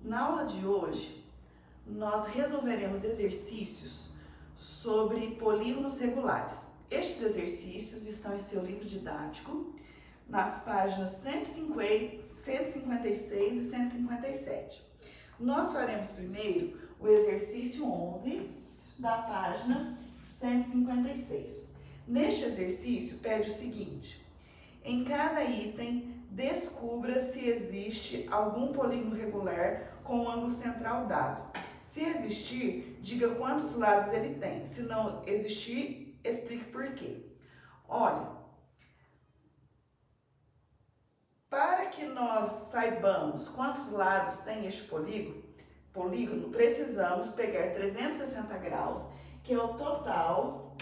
Na aula de hoje, nós resolveremos exercícios sobre polígonos regulares. Estes exercícios estão em seu livro didático, nas páginas 150, 156 e 157. Nós faremos primeiro o exercício 11 da página 156. Neste exercício, pede o seguinte: em cada item, descubra se existe algum polígono regular com o ângulo central dado. Se existir, diga quantos lados ele tem. Se não existir, explique por quê. Olha, para que nós saibamos quantos lados tem este polígono, precisamos pegar 360 graus, que é o total,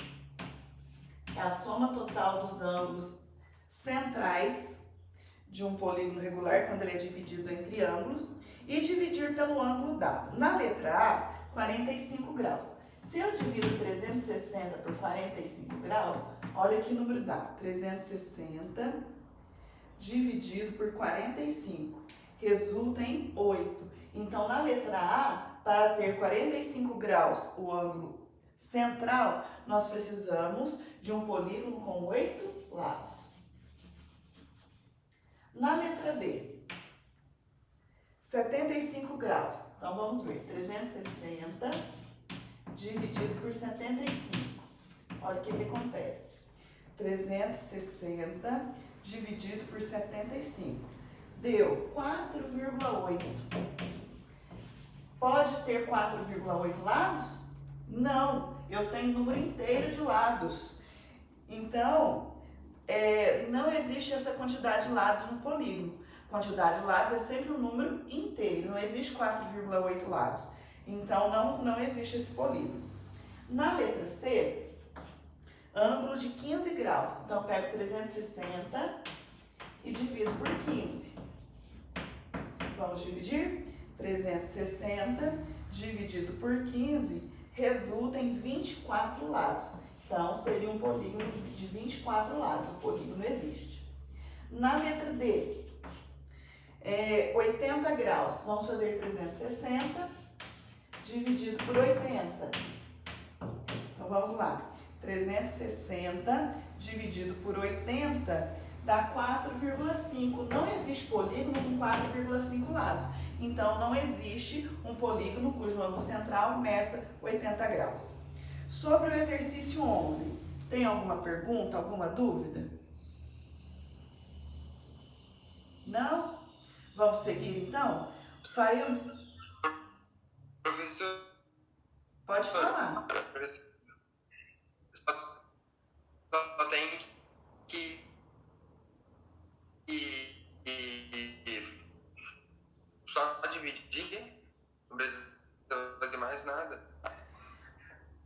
é a soma total dos ângulos centrais de um polígono regular, quando ele é dividido entre ângulos, e dividir pelo ângulo dado. Na letra A, 45 graus. Se eu divido 360 por 45 graus, olha que número dá. 360 dividido por 45 resulta em 8. Então, na letra A, para ter 45 graus o ângulo central, nós precisamos de um polígono com 8 lados. Na letra B, 75 graus. Então, vamos ver. 360 dividido por 75. Olha o que acontece. 360 dividido por 75. Deu 4,8. Pode ter 4,8 lados? Não. Eu tenho um número inteiro de lados. Então, não existe essa quantidade de lados no polígono. Quantidade de lados é sempre um número inteiro, não existe 4,8 lados. Então, não existe esse polígono. Na letra C, ângulo de 15 graus. Então, eu pego 360 e divido por 15. Vamos dividir? 360 dividido por 15 resulta em 24 lados. Então, seria um polígono de 24 lados. O polígono existe. Na letra D, 80 graus. Vamos fazer 360 dividido por 80. Então, vamos lá. 360 dividido por 80 dá 4,5. Não existe polígono com 4,5 lados. Então, não existe um polígono cujo ângulo central meça 80 graus. Sobre o exercício 11, tem alguma pergunta, alguma dúvida? Não? Vamos seguir então? Faremos. Professor, pode falar. Só tem que só dividir, não precisa fazer mais nada.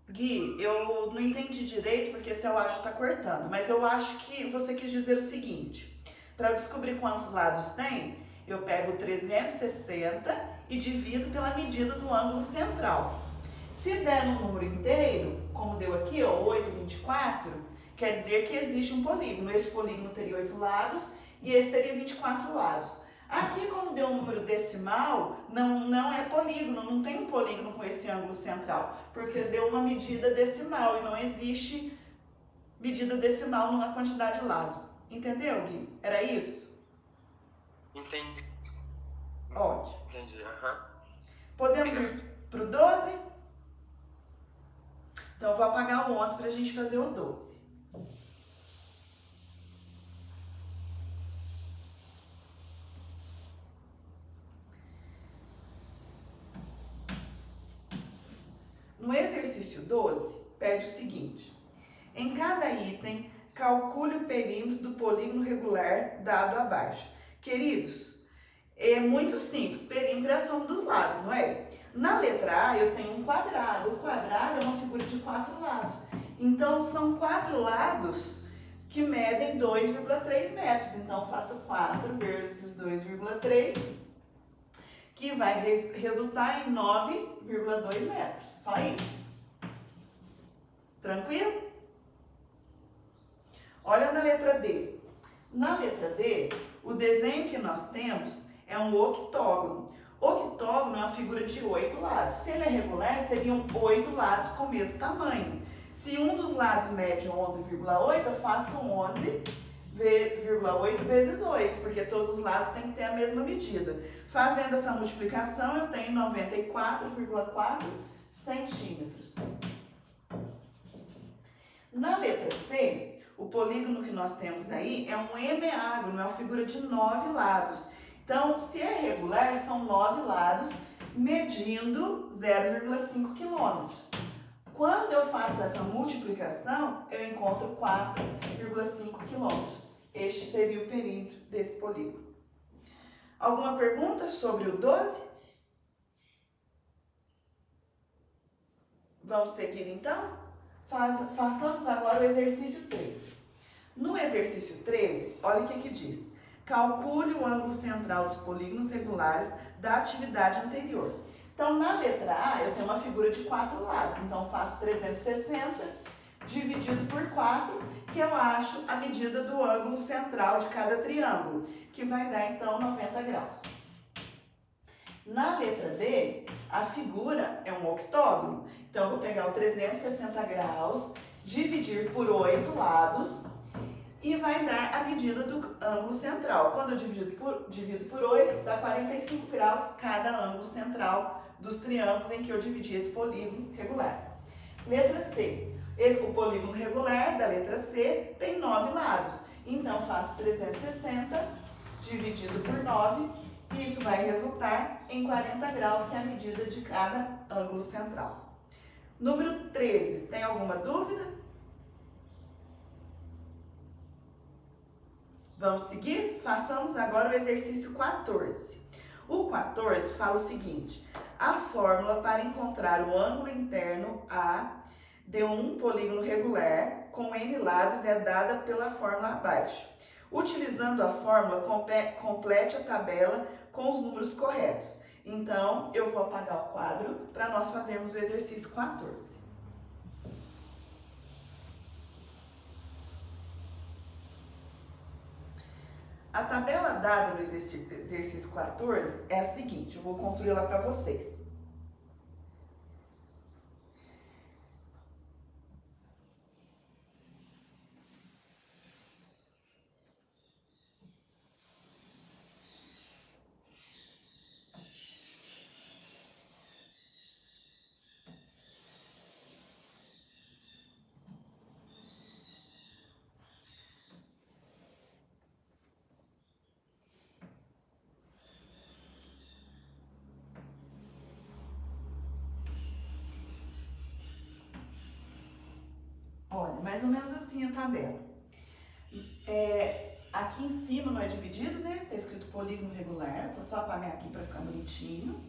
Gui, eu não entendi direito porque esse eu acho que tá cortando, mas eu acho que você quis dizer o seguinte: para eu descobrir quantos lados tem, eu pego 360 e divido pela medida do ângulo central. Se der um número inteiro, como deu aqui, ó, 8, 24, quer dizer que existe um polígono. Esse polígono teria 8 lados e esse teria 24 lados. Aqui, como deu um número decimal, não é polígono, não tem um polígono com esse ângulo central, porque deu uma medida decimal e não existe medida decimal numa quantidade de lados. Entendeu, Gui? Era isso? Entendi. Ótimo. Entendi, aham. Podemos ir para o 12? Então, eu vou apagar o 11 para a gente fazer o 12. No exercício 12, pede o seguinte: em cada item, calcule o perímetro do polígono regular dado abaixo. Queridos, é muito simples, perímetro é a soma dos lados, não é? Na letra A, eu tenho um quadrado. O quadrado é uma figura de 4 lados. Então, são 4 lados que medem 2,3 metros. Então, faço 4 vezes 2,3, que vai resultar em 9,2 metros. Só isso. Tranquilo? Olha na letra B. Na letra B, o desenho que nós temos é um octógono. Octógono é uma figura de 8 lados. Se ele é regular, seriam 8 lados com o mesmo tamanho. Se um dos lados mede 11,8, eu faço 11,8 vezes 8, porque todos os lados têm que ter a mesma medida. Fazendo essa multiplicação, eu tenho 94,4 centímetros. Na letra C, o polígono que nós temos aí é um hemiágono, é uma figura de 9 lados. Então, se é regular, são 9 lados medindo 0,5 quilômetros. Quando eu faço essa multiplicação, eu encontro 4,5 quilômetros. Este seria o perímetro desse polígono. Alguma pergunta sobre o 12? Vamos seguir então? Façamos agora o exercício 13. No exercício 13, olha o que diz. Calcule o ângulo central dos polígonos regulares da atividade anterior. Então, na letra A, eu tenho uma figura de 4 lados. Então, eu faço 360 dividido por 4, que eu acho a medida do ângulo central de cada triângulo, que vai dar, então, 90 graus. Na letra B, a figura é um octógono. Então, eu vou pegar o 360 graus, dividir por 8 lados, e vai dar a medida do ângulo central. Quando eu divido por 8, dá 45 graus cada ângulo central dos triângulos em que eu dividi esse polígono regular. Letra C. O polígono regular da letra C tem 9 lados. Então, faço 360 dividido por 9, e isso vai resultar em 40 graus, que é a medida de cada ângulo central. Número 13. Tem alguma dúvida? Vamos seguir? Façamos agora o exercício 14. O 14 fala o seguinte: a fórmula para encontrar o ângulo interno A de um polígono regular com N lados é dada pela fórmula abaixo. Utilizando a fórmula, complete a tabela com os números corretos. Então, eu vou apagar o quadro para nós fazermos o exercício 14. A tabela dada no exercício 14 é a seguinte, eu vou construí-la para vocês. Olha, mais ou menos assim a tabela. Aqui em cima não é dividido, né? Tá escrito polígono regular. Vou só apagar aqui para ficar bonitinho.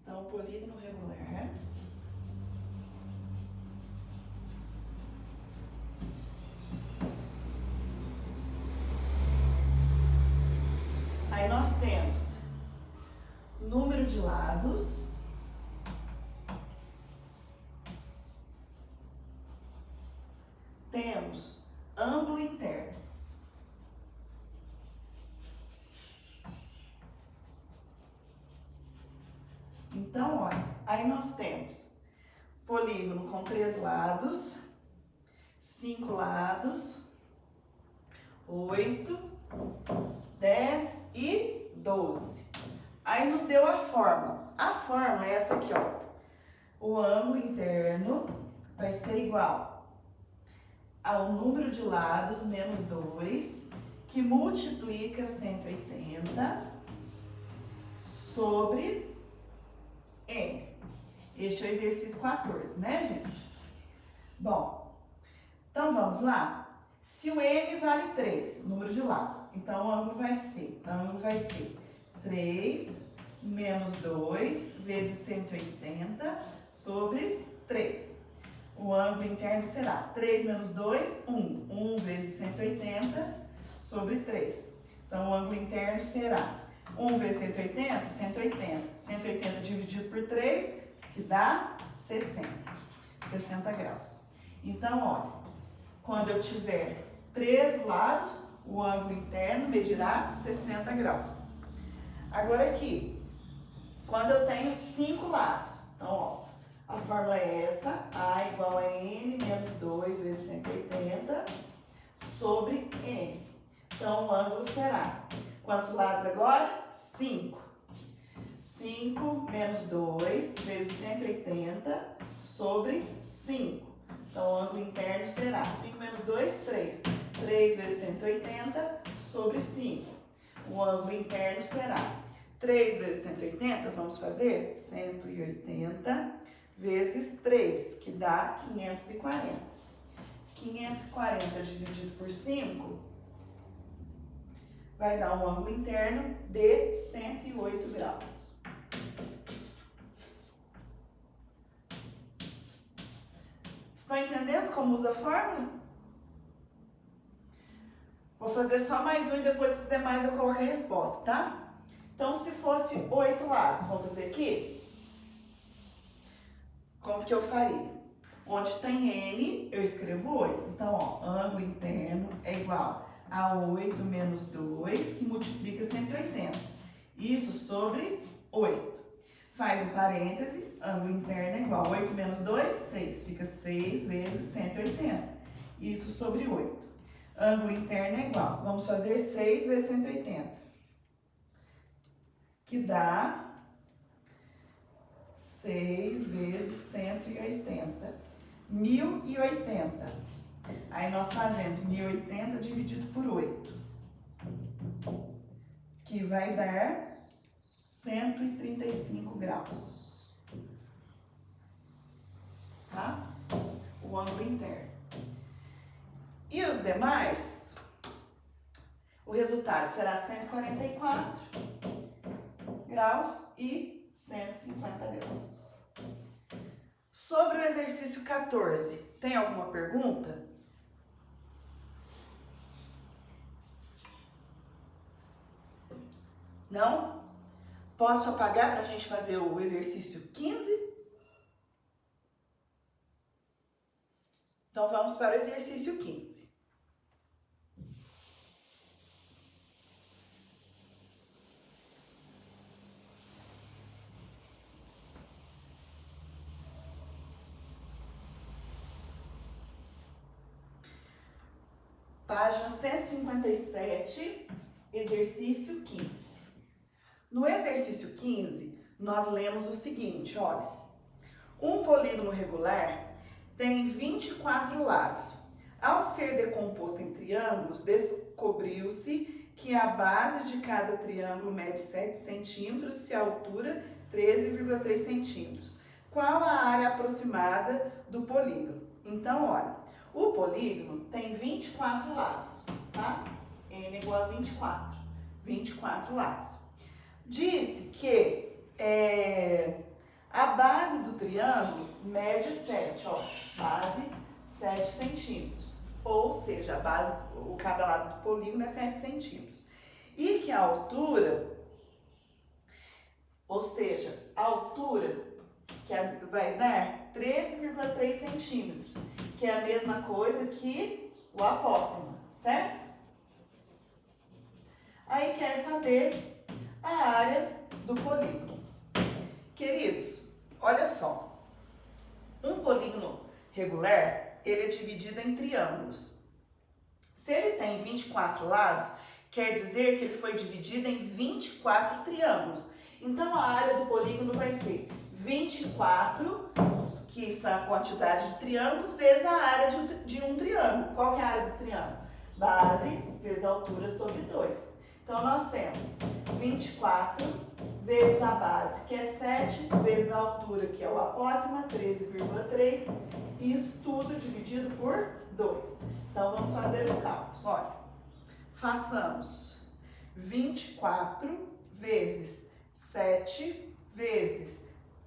Então, polígono regular. Aí nós temos número de lados, temos ângulo interno. Então, olha, aí nós temos polígono com 3 lados, 5 lados, 8, 10 e 12. Aí nos deu a fórmula. A fórmula é essa aqui, ó. O ângulo interno vai ser igual ao número de lados menos 2, que multiplica 180 sobre N. Este é o exercício 14, né, gente? Bom, então vamos lá? Se o N vale 3, número de lados, então o ângulo vai ser 3 menos 2 vezes 180 sobre 3. O ângulo interno será 3 menos 2, 1. 1 vezes 180 sobre 3. Então, o ângulo interno será 1 vezes 180, 180. 180 dividido por 3, que dá 60 graus. Então, olha, quando eu tiver 3 lados, o ângulo interno medirá 60 graus. Agora aqui, quando eu tenho 5 lados, então, ó, a fórmula é essa, A igual a N menos 2 vezes 180 sobre N. Então, o ângulo será, quantos lados agora? 5. 5 menos 2 vezes 180 sobre 5. Então, o ângulo interno será 5 menos 2, 3. 3 vezes 180 sobre 5. O ângulo interno será 3 vezes 180, vamos fazer 180 vezes 3, que dá 540. 540 dividido por 5 vai dar um ângulo interno de 108 graus. Estão entendendo como usa a fórmula? Vou fazer só mais um e depois os demais eu coloco a resposta, tá? Então, se fosse 8 lados, vamos fazer aqui? Como que eu faria? Onde tem N, eu escrevo 8. Então, ó, ângulo interno é igual a 8 menos 2, que multiplica 180. Isso sobre 8. Faz um parêntese, ângulo interno é igual a 8 menos 2, 6. Fica 6 vezes 180. Isso sobre 8. Ângulo interno é igual. Vamos fazer 6 vezes 180. Que dá 6 vezes 180. 1080. Aí nós fazemos 1080 dividido por 8. Que vai dar 135 graus. Tá? O ângulo interno. E os demais, o resultado será 144 graus e 150 graus. Sobre o exercício 14, tem alguma pergunta? Não? Posso apagar para a gente fazer o exercício 15? Então, vamos para o exercício 15. Página 157, exercício 15. No exercício 15, nós lemos o seguinte, olha. Um polígono regular tem 24 lados. Ao ser decomposto em triângulos, descobriu-se que a base de cada triângulo mede 7 centímetros e a altura 13,3 centímetros. Qual a área aproximada do polígono? Então, olha, o polígono tem 24 lados, tá? N é igual a 24. 24 lados. Disse que a base do triângulo mede 7, ó, base 7 centímetros. Ou seja, a base, cada lado do polígono é 7 centímetros. E que a altura, ou seja, a altura que vai dar 13,3 centímetros, que é a mesma coisa que o apótema, certo? Aí quer saber a área do polígono. Queridos, olha só, um polígono regular, ele é dividido em triângulos. Se ele tem 24 lados, quer dizer que ele foi dividido em 24 triângulos. Então, a área do polígono vai ser 24, que são a quantidade de triângulos, vezes a área de um triângulo. Qual que é a área do triângulo? Base vezes a altura sobre 2. Então, nós temos 24 vezes a base, que é 7, vezes a altura, que é o apótema, 13,3. Isso tudo dividido por 2. Então, vamos fazer os cálculos. Olha, façamos 24 vezes 7 vezes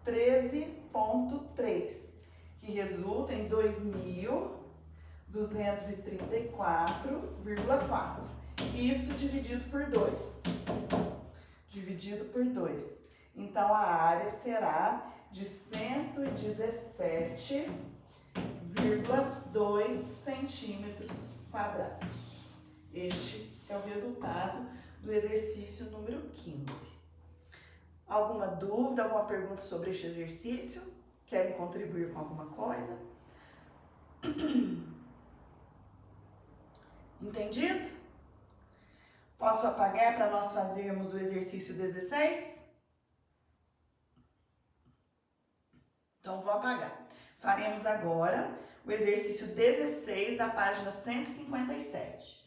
13,3, que resulta em 2.234,4. Isso dividido por 2. Dividido por 2. Então, a área será de 117,2 centímetros quadrados. Este é o resultado do exercício número 15. Alguma dúvida, alguma pergunta sobre este exercício? Querem contribuir com alguma coisa? Entendido? Posso apagar para nós fazermos o exercício 16? Então, vou apagar. Faremos agora o exercício 16 da página 157.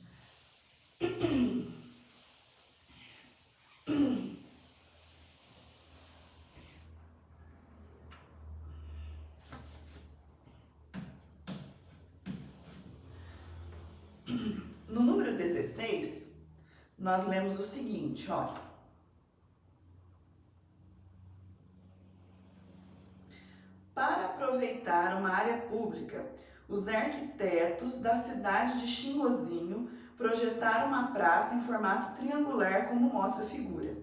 No número 16, nós lemos o seguinte, olha. Para aproveitar uma área pública, os arquitetos da cidade de Xingozinho projetaram uma praça em formato triangular, como mostra a figura.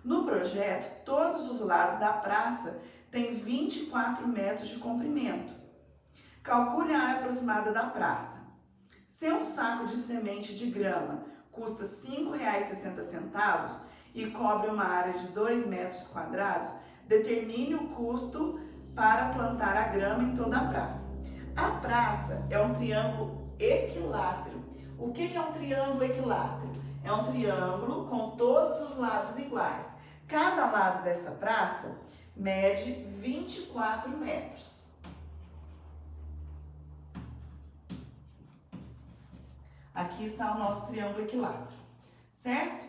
No projeto, todos os lados da praça têm 24 metros de comprimento. Calcule a área aproximada da praça. Se um saco de semente de grama custa R$ 5,60 e cobre uma área de 2 metros quadrados, determine o custo para plantar a grama em toda a praça. A praça é um triângulo equilátero. O que é um triângulo equilátero? É um triângulo com todos os lados iguais. Cada lado dessa praça mede 24 metros. Aqui está o nosso triângulo equilátero, certo?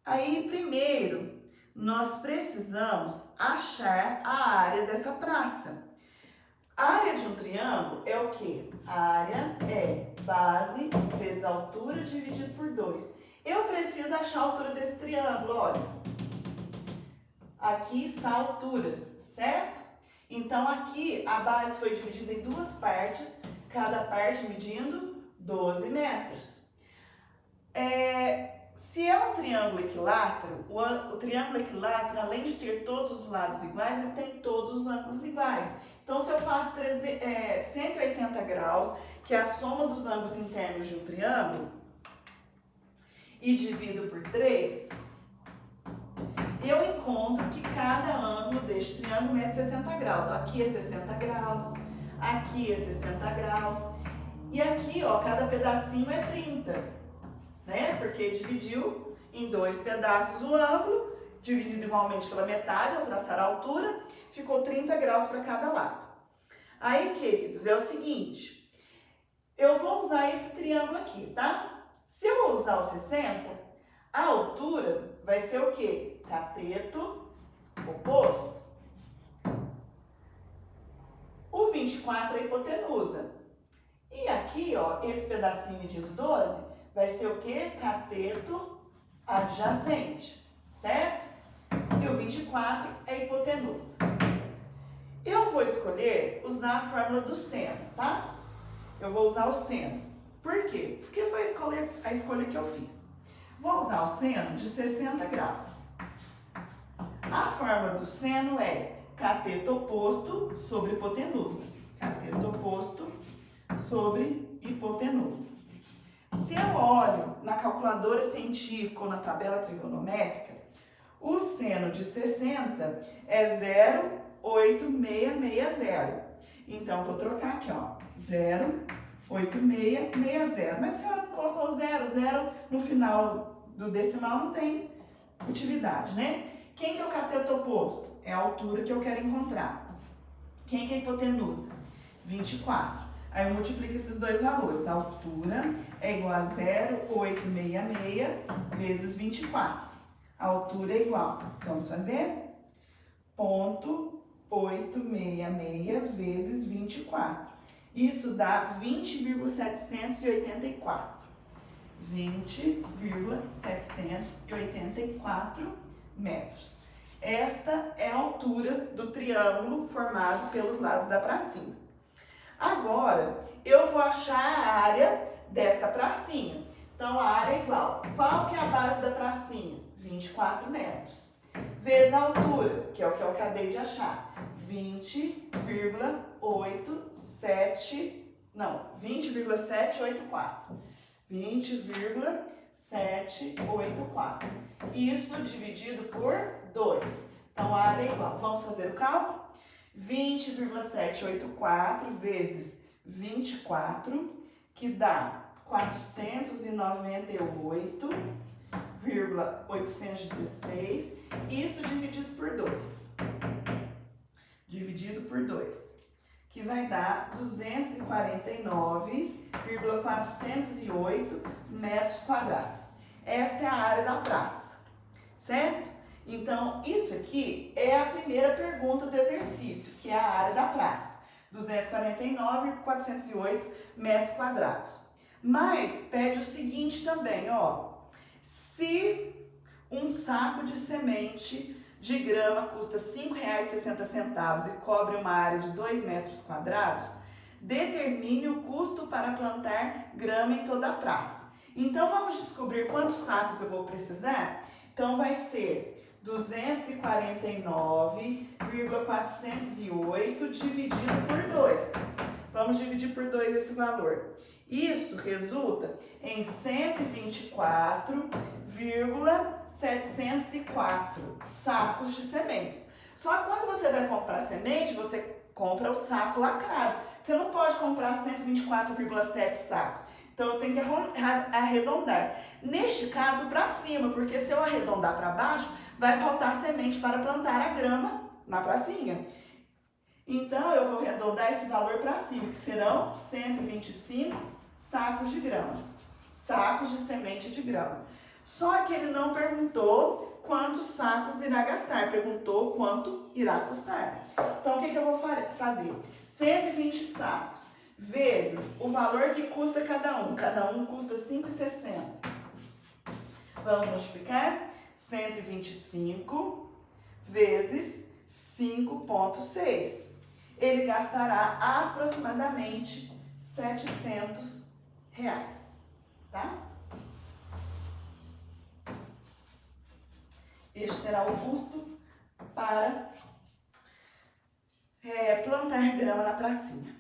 Aí, primeiro, nós precisamos achar a área dessa praça. A área de um triângulo é o quê? A área é base vezes altura dividido por 2. Eu preciso achar a altura desse triângulo, olha. Aqui está a altura, certo? Então, aqui a base foi dividida em duas partes, cada parte medindo 12 metros. Se é um triângulo equilátero, o triângulo equilátero, além de ter todos os lados iguais, ele tem todos os ângulos iguais. Então, se eu faço 180 graus, que é a soma dos ângulos internos de um triângulo, e divido por 3, eu encontro que cada ângulo deste triângulo mede 60 graus. Aqui é 60 graus, aqui é 60 graus, e aqui, ó, cada pedacinho é 30, né? Porque dividiu em 2 pedaços o ângulo, dividido igualmente pela metade, ao traçar a altura, ficou 30 graus para cada lado. Aí, queridos, é o seguinte, eu vou usar esse triângulo aqui, tá? Se eu usar o 60, a altura vai ser o quê? Cateto oposto. O 24 é a hipotenusa. E aqui, ó, esse pedacinho medido 12 vai ser o quê? Cateto adjacente, certo? E o 24 é a hipotenusa. Eu vou escolher usar a fórmula do seno, tá? Eu vou usar o seno. Por quê? Porque foi a escolha que eu fiz. Vou usar o seno de 60 graus. A fórmula do seno é cateto oposto sobre hipotenusa. Cateto oposto sobre hipotenusa. Se eu olho na calculadora científica ou na tabela trigonométrica, o seno de 60 é 0,8660. Então, vou trocar aqui, ó, 0,8660. Mas a senhora não colocou 0 no final do decimal, não tem utilidade, né? Quem que é o cateto oposto? É a altura que eu quero encontrar. Quem que é a hipotenusa? 24. Aí eu multiplico esses dois valores. A altura é igual a 0,866 vezes 24. A altura é igual, vamos fazer? 0,866 vezes 24. Isso dá 20,784. 20,784 metros. Esta é a altura do triângulo formado pelos lados da pracinha. Agora, eu vou achar a área desta pracinha. Então, a área é igual. Qual que é a base da pracinha? 24 metros. Vezes a altura, que é o que eu acabei de achar. 20,874 Não, 20,784. 20,784. Isso dividido por 2. Então, a área é igual. Vamos fazer o cálculo? 20,784 vezes 24, que dá 498,816. Isso dividido por 2. Dividido por 2. Que vai dar 249,408 metros quadrados. Esta é a área da praça, certo? Então, isso aqui é a primeira pergunta do exercício, que é a área da praça. 249,408 metros quadrados. Mas pede o seguinte também, ó. Se um saco de semente de grama custa R$ 5,60 e cobre uma área de 2 metros quadrados, determine o custo para plantar grama em toda a praça. Então, vamos descobrir quantos sacos eu vou precisar? Então, vai ser 249,408 dividido por 2. Vamos dividir por 2 esse valor. Isso resulta em 124,704 sacos de sementes. Só que quando você vai comprar semente, você compra o saco lacrado. Você não pode comprar 124,7 sacos. Então, eu tenho que arredondar. Neste caso, para cima, porque se eu arredondar para baixo, vai faltar semente para plantar a grama na pracinha. Então, eu vou arredondar esse valor para cima, que serão 125 sacos de grama. Sacos de semente de grama. Só que ele não perguntou quantos sacos irá gastar, perguntou quanto irá custar. Então, o que eu vou fazer? 120 sacos vezes o valor que custa cada um. Cada um custa R$ 5,60. Vamos multiplicar? 125 vezes 5,6. Ele gastará aproximadamente R$ 700, tá? Este será o custo para plantar grama na pracinha.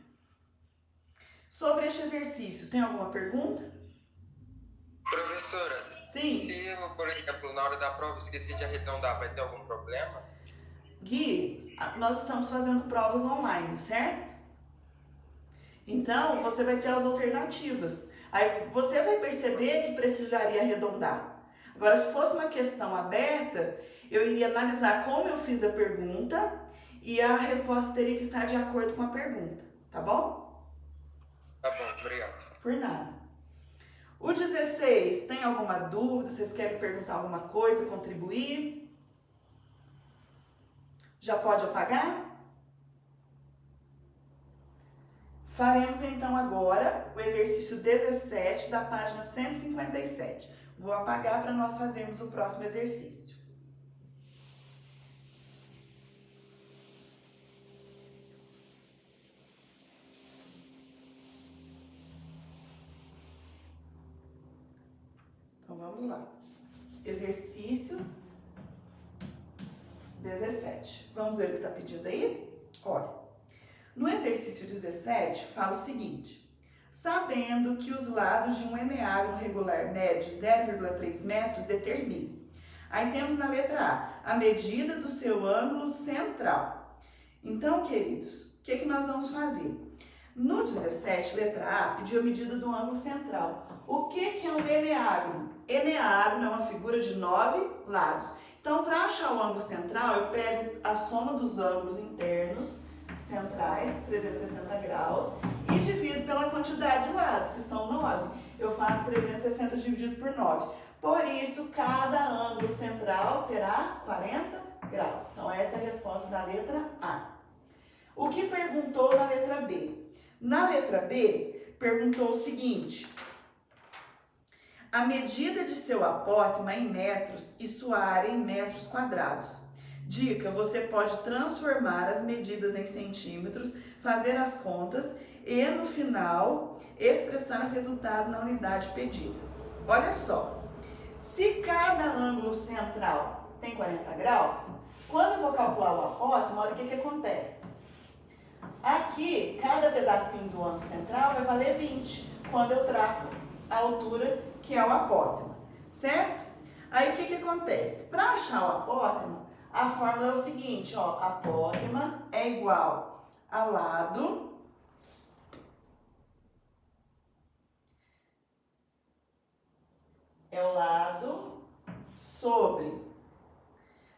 Sobre este exercício, tem alguma pergunta? Professora, Sim. Se eu, por exemplo, na hora da prova esqueci de arredondar, vai ter algum problema? Gui, nós estamos fazendo provas online, certo? Então, você vai ter as alternativas. Aí você vai perceber que precisaria arredondar. Agora, se fosse uma questão aberta, eu iria analisar como eu fiz a pergunta e a resposta teria que estar de acordo com a pergunta, tá bom? Tá bom, obrigado. Por nada. O 16, tem alguma dúvida? Vocês querem perguntar alguma coisa, contribuir? Já pode apagar? Faremos então agora o exercício 17 da página 157. Vou apagar para nós fazermos o próximo exercício. Então vamos lá. Exercício 17. Vamos ver o que está pedindo aí? Olha, no exercício 17 fala o seguinte: sabendo que os lados de um eneágono regular mede 0,3 metros, determine. Aí temos na letra A medida do seu ângulo central. Então, queridos, o que nós vamos fazer? No 17, letra A, pediu a medida do ângulo central. O que é um eneágono? Eneágono é uma figura de 9 lados. Então, para achar o ângulo central, eu pego a soma dos ângulos internos centrais, 360 graus, e divido pela quantidade de lados, se são 9. Eu faço 360 dividido por 9. Por isso, cada ângulo central terá 40 graus. Então, essa é a resposta da letra A. O que perguntou na letra B? Na letra B, perguntou o seguinte: a medida de seu apótema em metros e sua área em metros quadrados. Dica: você pode transformar as medidas em centímetros, fazer as contas e, no final, expressar o resultado na unidade pedida. Olha só, se cada ângulo central tem 40 graus, quando eu vou calcular o apótema, olha o que acontece. Aqui, cada pedacinho do ângulo central vai valer 20, quando eu traço a altura que é o apótema, certo? Aí, o que acontece? Para achar o apótema, a fórmula é o seguinte, ó, apótema é igual a lado sobre,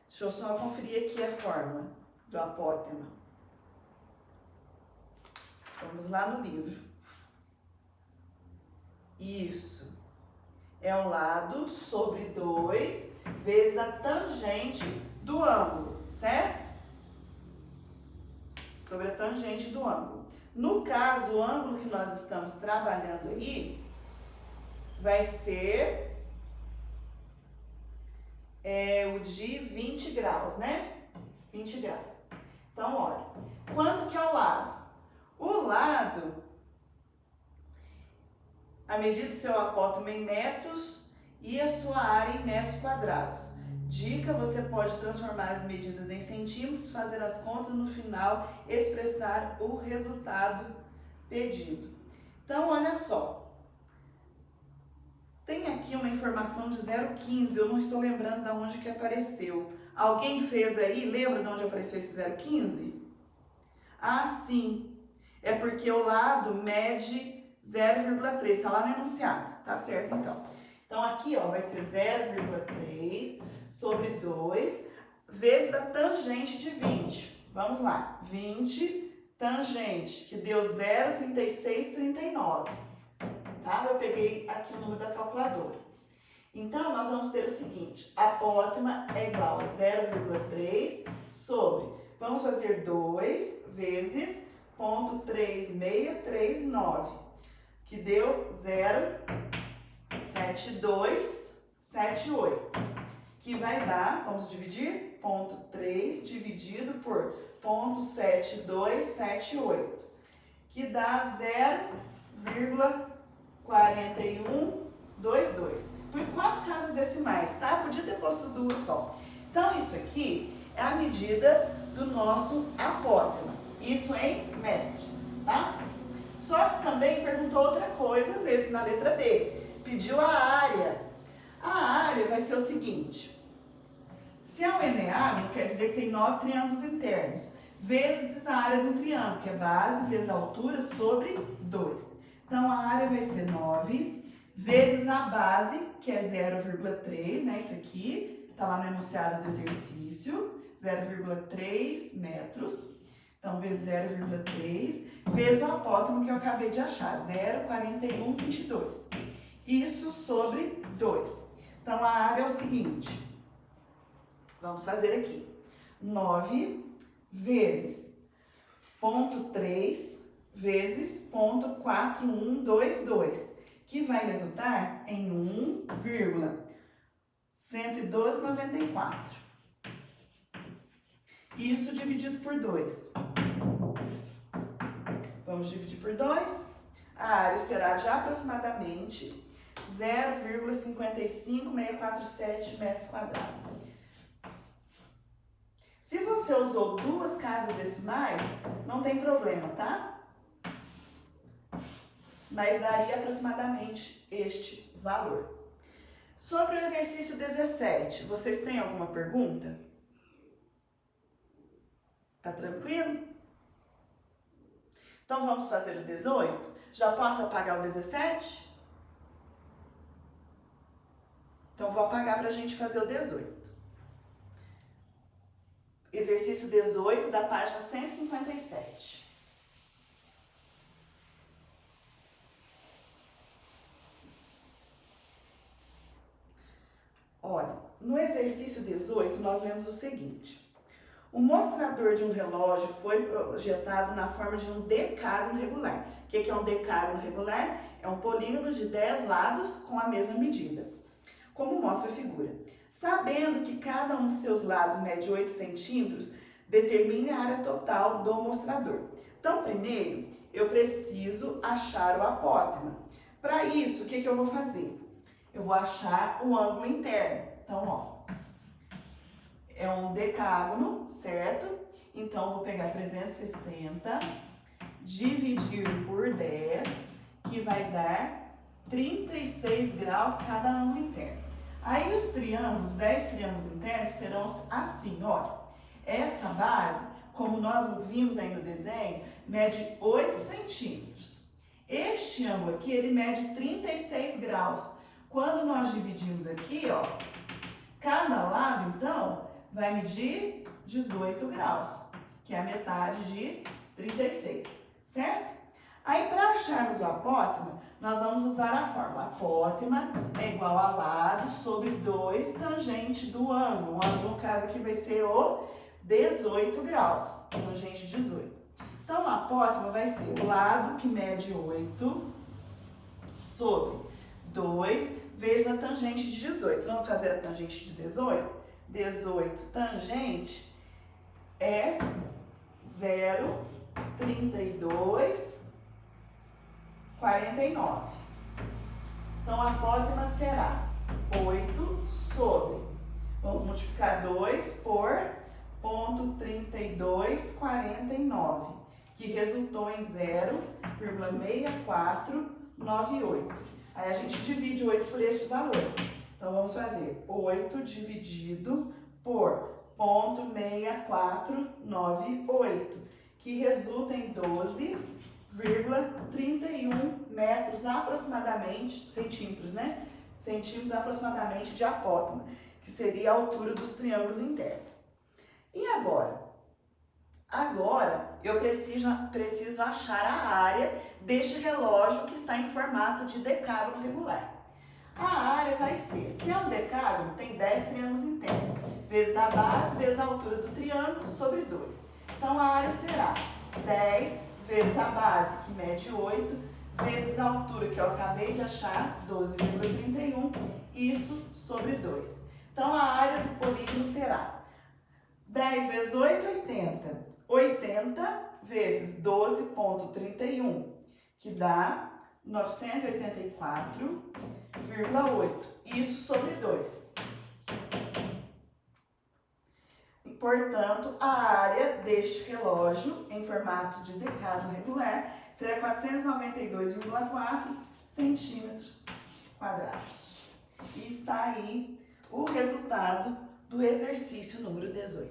deixa eu só conferir aqui a fórmula do apótema. Vamos lá no livro. Isso. É o lado sobre 2 vezes a tangente do ângulo, certo? Sobre a tangente do ângulo. No caso, o ângulo que nós estamos trabalhando aí vai ser o de 20 graus, né? 20 graus. Então, olha, quanto que é o lado? O lado, a medida do seu apótema em metros e a sua área em metros quadrados. Dica, você pode transformar as medidas em centímetros, fazer as contas e no final expressar o resultado pedido. Então, olha só. Tem aqui uma informação de 0,15, eu não estou lembrando de onde que apareceu. Alguém fez aí, lembra de onde apareceu esse 0,15? Ah, sim, é porque o lado mede 0,3, está lá no enunciado, tá certo então. Então aqui, ó, vai ser 0,3 sobre 2 vezes a tangente de 20. Vamos lá, 20 tangente, que deu 0,3639. Tá? Eu peguei aqui o número da calculadora. Então, nós vamos ter o seguinte, apótema é igual a 0,3 sobre, vamos fazer 2 vezes 0,3639, que deu 0,7278, que vai dar, vamos dividir, 0,3 dividido por 0,7278, que dá 0,4122. Pus 4 casas decimais, tá? Podia ter posto 2 só. Então, isso aqui é a medida do nosso apótema. Isso em metros, tá? Só que também perguntou outra coisa na letra B. Pediu a área. A área vai ser o seguinte. Se é um eneágono, quer dizer que tem 9 triângulos internos. Vezes a área do triângulo, que é base vezes a altura sobre 2. Então, a área vai ser 9 vezes a base, que é 0,3, né? Isso aqui está lá no enunciado do exercício, 0,3 metros. Então, vezes 0,3, vezes o apótemo que eu acabei de achar, 0,4122. Isso sobre 2. Então, a área é o seguinte, vamos fazer aqui, 9 vezes 0,3 vezes 0,4122, que vai resultar em 1,11294. Isso dividido por 2. Vamos dividir por 2. A área será de aproximadamente 0,55647 metros quadrados. Se você usou 2 casas decimais, não tem problema, tá? Mas daria aproximadamente este valor. Sobre o exercício 17, vocês têm alguma pergunta? Tá tranquilo? Então vamos fazer o 18? Já posso apagar o 17? Então vou apagar para a gente fazer o 18. Exercício 18 da página 157. Olha, no exercício 18 nós lemos o seguinte. O mostrador de um relógio foi projetado na forma de um decágono regular. O que é um decágono regular? É um polígono de 10 lados com a mesma medida, como mostra a figura. Sabendo que cada um de seus lados mede 8 centímetros, determine a área total do mostrador. Então, primeiro, eu preciso achar o apótema. Para isso, o que eu vou fazer? Eu vou achar o ângulo interno. Então, ó, é um decágono, certo? Então, vou pegar 360, dividir por 10, que vai dar 36 graus cada ângulo interno. Aí, os triângulos, 10 triângulos internos, serão assim, ó. Essa base, como nós vimos aí no desenho, mede 8 centímetros. Este ângulo aqui, ele mede 36 graus. Quando nós dividimos aqui, ó, cada lado, então, vai medir 18 graus, que é a metade de 36, certo? Aí, para acharmos o apótema, nós vamos usar a fórmula. Apótema é igual a lado sobre 2 tangente do ângulo. O ângulo, no caso aqui, vai ser o 18 graus, tangente 18. Então, o apótema vai ser o lado que mede 8 sobre 2 vezes a tangente de 18. Vamos fazer a tangente de 18? 18 tangente é 0,3249. Então, a apótema será 8 sobre, vamos multiplicar 2 por 0,3249, que resultou em 0,6498. Aí a gente divide 8 por este valor. Então, vamos fazer 8 dividido por 0,6498, que resulta em 12,31 metros aproximadamente, centímetros, né? Centímetros aproximadamente de apótema, que seria a altura dos triângulos internos. E agora? Agora, eu preciso achar a área deste relógio que está em formato de decágono regular. A área vai ser, se é um decágono, tem 10 triângulos internos, vezes a base, vezes a altura do triângulo, sobre 2. Então, a área será 10 vezes a base, que mede 8, vezes a altura, que eu acabei de achar, 12,31, isso sobre 2. Então, a área do polígono será 10 vezes 8, 80. 80 vezes 12,31, que dá 984,8. Isso sobre 2. E, portanto, a área deste relógio, em formato de decágono regular, será 492,4 centímetros quadrados. E está aí o resultado do exercício número 18.